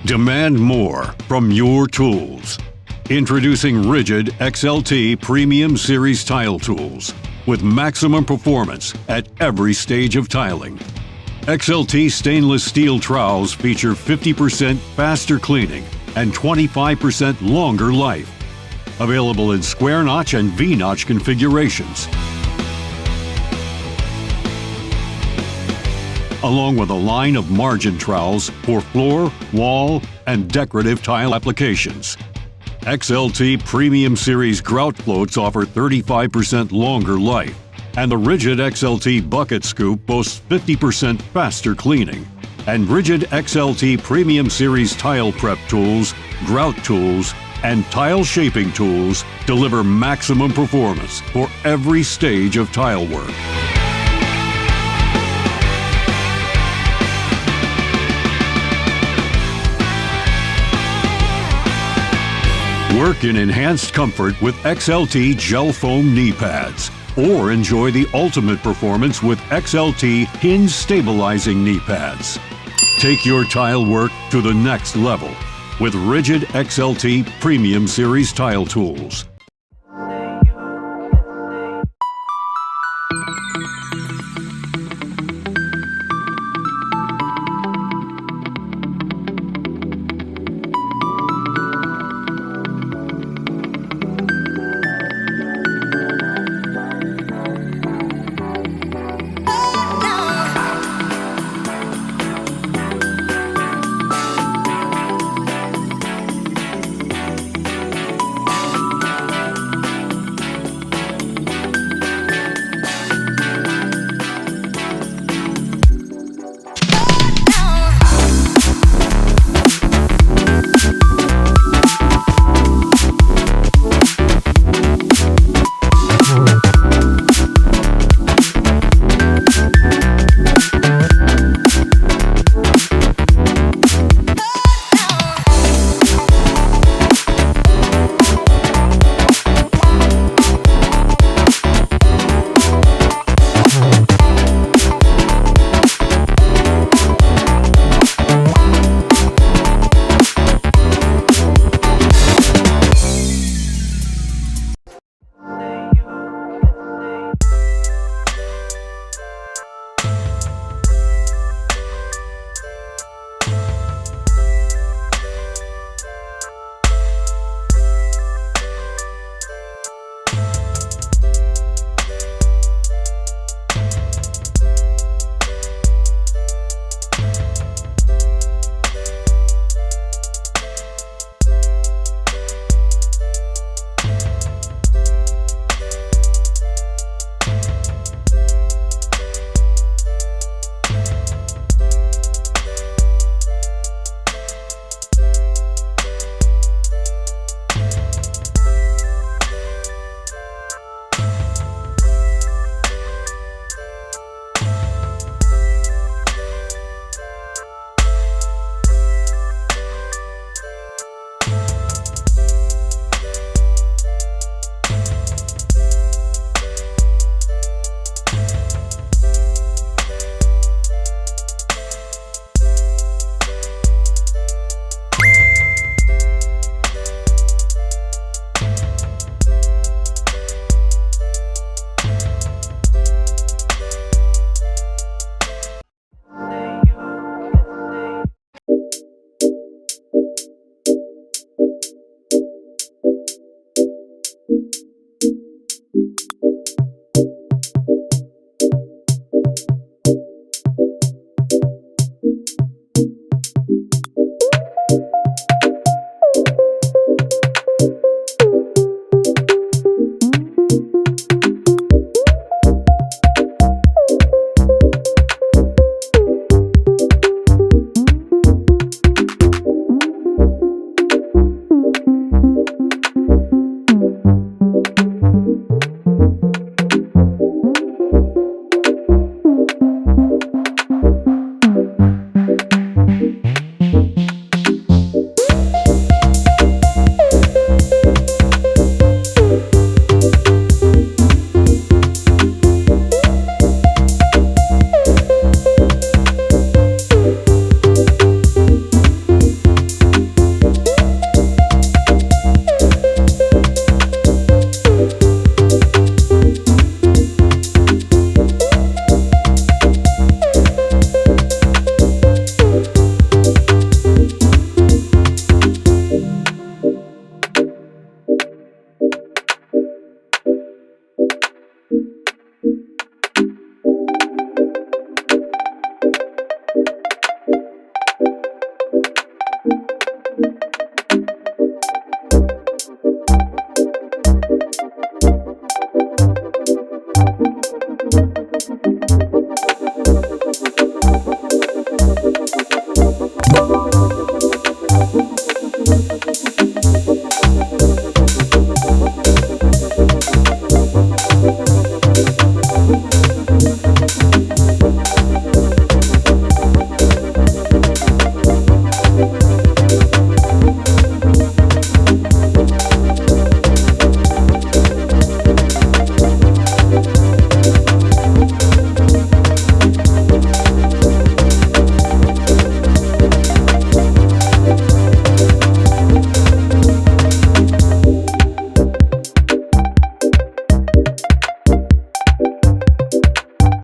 Demand more from your tools. Introducing RIDGID XLT Premium Series Tile Tools with maximum performance at every stage of tiling. XLT stainless steel trowels feature 50% faster cleaning and 25% longer life. Available in square notch and V-notch configurations. Along with a line of margin trowels for floor, wall, and decorative tile applications. XLT Premium Series grout floats offer 35% longer life, and the RIDGID XLT bucket scoop boasts 50% faster cleaning. And RIDGID XLT Premium Series tile prep tools, grout tools, and tile shaping tools deliver maximum performance for every stage of tile work. Work in enhanced comfort with XLT gel foam knee pads, or enjoy the ultimate performance with XLT hinge stabilizing knee pads. Take your tile work to the next level with RIDGID XLT Premium Series Tile Tools.